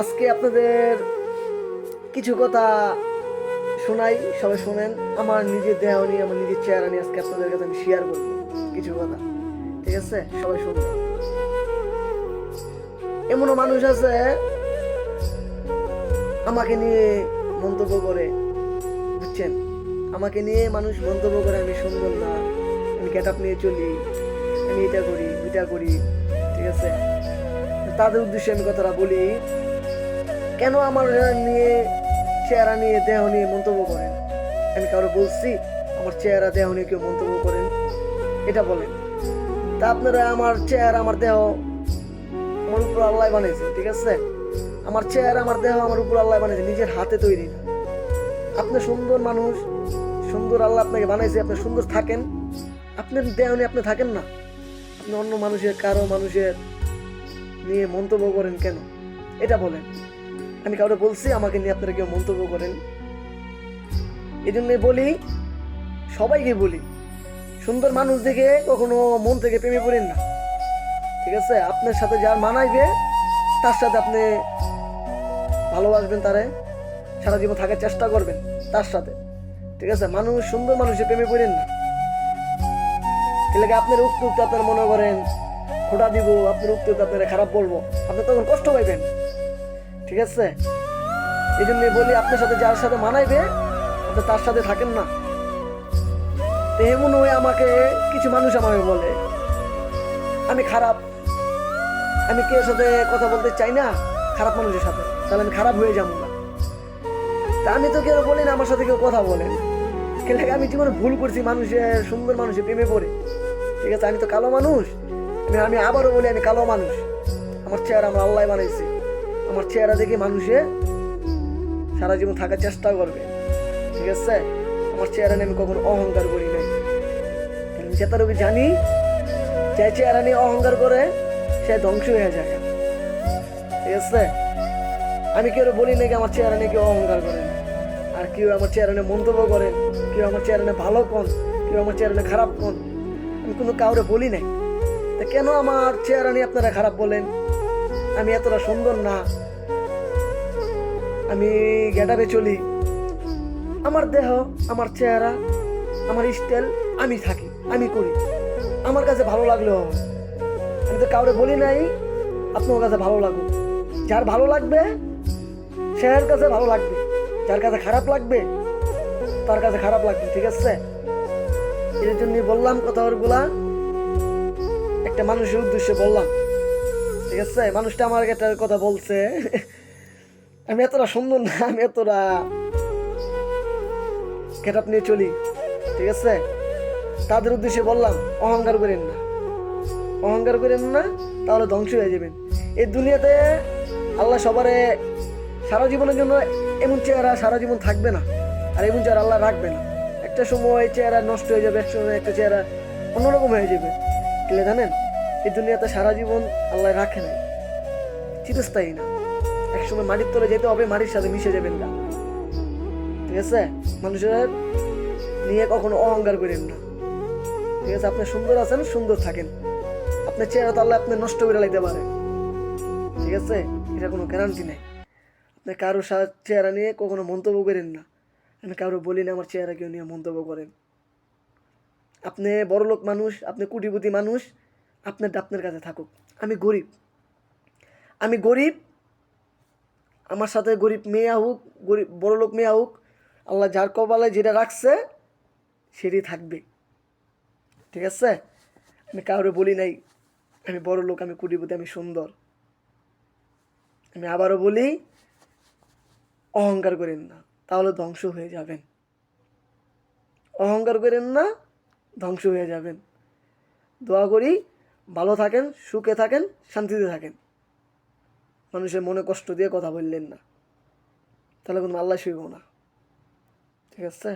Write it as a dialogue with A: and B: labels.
A: আজকে আপনাদের কিছু কথা শোনাই, সবাই শোনেন। আমার নিজের দেহ নিয়ে, আমার নিজের চেহারা নিয়ে আজকে আপনাদের কাছে আমি শেয়ার করবো কিছু কথা। ঠিক আছে, সবাই শুনবেন। এমনও মানুষ আছে আমাকে নিয়ে মন্তব্য করে, বুঝছেন? আমাকে নিয়ে মানুষ মন্তব্য করে আমি সুন্দর না, আমি গেট আপ নিয়ে চলি, আমি এটা করি ওইটা করি। ঠিক আছে, তাদের উদ্দেশ্যে আমি কথাটা বলি, কেন আমার নিয়ে, চেহারা নিয়ে, দেহ নিয়ে মন্তব্য করেন? আমি কারো বলছি আমার চেহারা দেহ নিয়ে কেউ মন্তব্য করেন? এটা বলেন। তা আপনারা আমার চেহারা আমার দেহ আমার উপর আল্লাহ বানিয়েছে, ঠিক আছে? আমার চেহারা আমার দেহ আমার উপর আল্লাহ বানিয়েছে, নিজের হাতে তৈরি না। আপনি সুন্দর মানুষ, সুন্দর আল্লাহ আপনাকে বানাইছে, আপনি সুন্দর থাকেন, আপনার দেহ নিয়ে আপনি থাকেন না। আপনি অন্য মানুষের, কারো মানুষের নিয়ে মন্তব্য করেন কেন? এটা বলেন। আমি কাউকে বলছি আমাকে নিয়ে আপনারা কেউ মন্তব্য করেন? এই জন্যই বলি, সবাইকে বলি, সুন্দর মানুষ দেখে কখনো মন থেকে প্রেমে পড়েন না। ঠিক আছে, আপনার সাথে যার মানাইবে তার সাথে আপনি ভালোবাসবেন, তারে সারা জীবন থাকার চেষ্টা করবেন তার সাথে। ঠিক আছে, মানুষ, সুন্দর মানুষের প্রেমে পড়েন না। এলাকা আপনার উক্ত আপনার মনে করেন খোটা দিব, আপনার উক্ত আপনারা খারাপ বলবো, আপনি তখন কষ্ট পাইবেন। ঠিক আছে, এই জন্যই বলি, আপনার সাথে যার সাথে মানাইবে আপনি তার সাথে থাকেন না। তো এমন হয়ে আমাকে কিছু মানুষ আমাকে বলে আমি খারাপ, আমি কেউ সাথে কথা বলতে চাই না খারাপ মানুষের সাথে, তাহলে আমি খারাপ হয়ে যাবো না। তা আমি তো কেউ বলি না আমার সাথে কেউ কথা বলেন, আমি জীবনে ভুল করছি, মানুষের, সুন্দর মানুষের প্রেমে পড়ে। ঠিক আছে, আমি তো কালো মানুষ, আমি আবারও বলি আমি কালো মানুষ। আমার চেহারা আমার আল্লাহ বানাইছে, আমার চেহারা দেখে মানুষে সারা জীবন থাকার চেষ্টা করবে। ঠিক আছে, আমার চেহারা নিয়ে আমি কখনো অহংকার করি নাই। আমি যেতটুকু জানি, যে চেহারা নিয়ে অহংকার করে সে ধ্বংস হয়ে যায়। ঠিক আছে, আমি কেউ বলি নাকি আমার চেহারা নিয়ে কেউ অহংকার করেন, আর কেউ আমার চেহারা নিয়ে মন্তব্য করেন, কেউ আমার চেহারা নিয়ে ভালো কোন, কেউ আমার চেহারা নিয়ে খারাপ কোন, আমি কোনো কাউরে বলি নাই। তা কেন আমার চেহারা নিয়ে আপনারা খারাপ বলেন? আমি এতটা সুন্দর না, আমি গেটারে চলি, আমার দেহ, আমার চেহারা, আমার স্টাইল, আমি থাকি, আমি করি, আমার কাছে ভালো লাগলেও হবে। আমি তো কাউরে বলি নাই আপনার কাছে ভালো লাগুক। যার ভালো লাগবে সের কাছে ভালো লাগবে, যার কাছে খারাপ লাগবে তার কাছে খারাপ লাগবে। ঠিক আছে, এর জন্যই বললাম কথাগুলা, একটা মানুষের উদ্দেশ্যে বললাম। ঠিক আছে, মানুষটা আমার একটা কথা বলছে আমি এতটা সুন্দর না, আমি এতটা গেটআপ নিয়ে চলি। ঠিক আছে, তাদের উদ্দেশ্যে বললাম অহংকার করেন না, অহংকার করেন না, তাহলে ধ্বংস হয়ে যাবেন। এই দুনিয়াতে আল্লাহ সবারে সারা জীবনের জন্য এমন চেহারা সারা জীবন থাকবে না, আর এমন চেহারা আল্লাহ রাখবে না। একটা সময় চেহারা নষ্ট হয়ে যাবে, এক সময় একটা চেহারা অন্যরকম হয়ে যাবে। এগুলো জানেন, এই দুনিয়াতে সারা জীবন আল্লাহ রাখে নাই, চিরস্থায়ী না। এক সময় মাটির তলে যেতে হবে, মাটির সাথে মিশে যাবেন না। ঠিক আছে, মানুষের নিয়ে কখনো অহংকার করেন না। ঠিক আছে, আপনি সুন্দর আছেন, সুন্দর থাকেন। আপনার চেহারা তো আল্লাহ আপনি নষ্ট করে লাগতে পারে। ঠিক আছে, এটা কোনো গ্যারান্টি নেই। আপনি কারো চেহারা নিয়ে কখনো মন্তব্য করেন না। আমি কারো বলি না আমার চেহারা কেউ নিয়ে মন্তব্য করেন। আপনি বড়লোক মানুষ, আপনি কোটিপতি মানুষ, আপনারটা আপনার কাছে থাকুক। আমি গরিব, আমি গরিব, আমার সাথে গরিব মেয়ে হোক, গরিব বড়লোক মেয়ে হোক, আল্লাহ যার কপালে যেটা রাখছে সেটাই থাকবে। ঠিক আছে, আমি কাউরে বলি নাই আমি বড় লোক, আমি কোটিপতি, আমি সুন্দর। আমি আবারও বলি অহংকার করেন না, তাহলে ধ্বংস হয়ে যাবেন। অহংকার করেন না, ধ্বংস হয়ে যাবেন। দোয়া করি ভালো থাকেন, সুখে থাকেন, শান্তিতে থাকেন। মানুষের মনে কষ্ট দিয়ে কথা বললেন না, তাহলে কোনো আল্লাহ শুইব না। ঠিক আছে।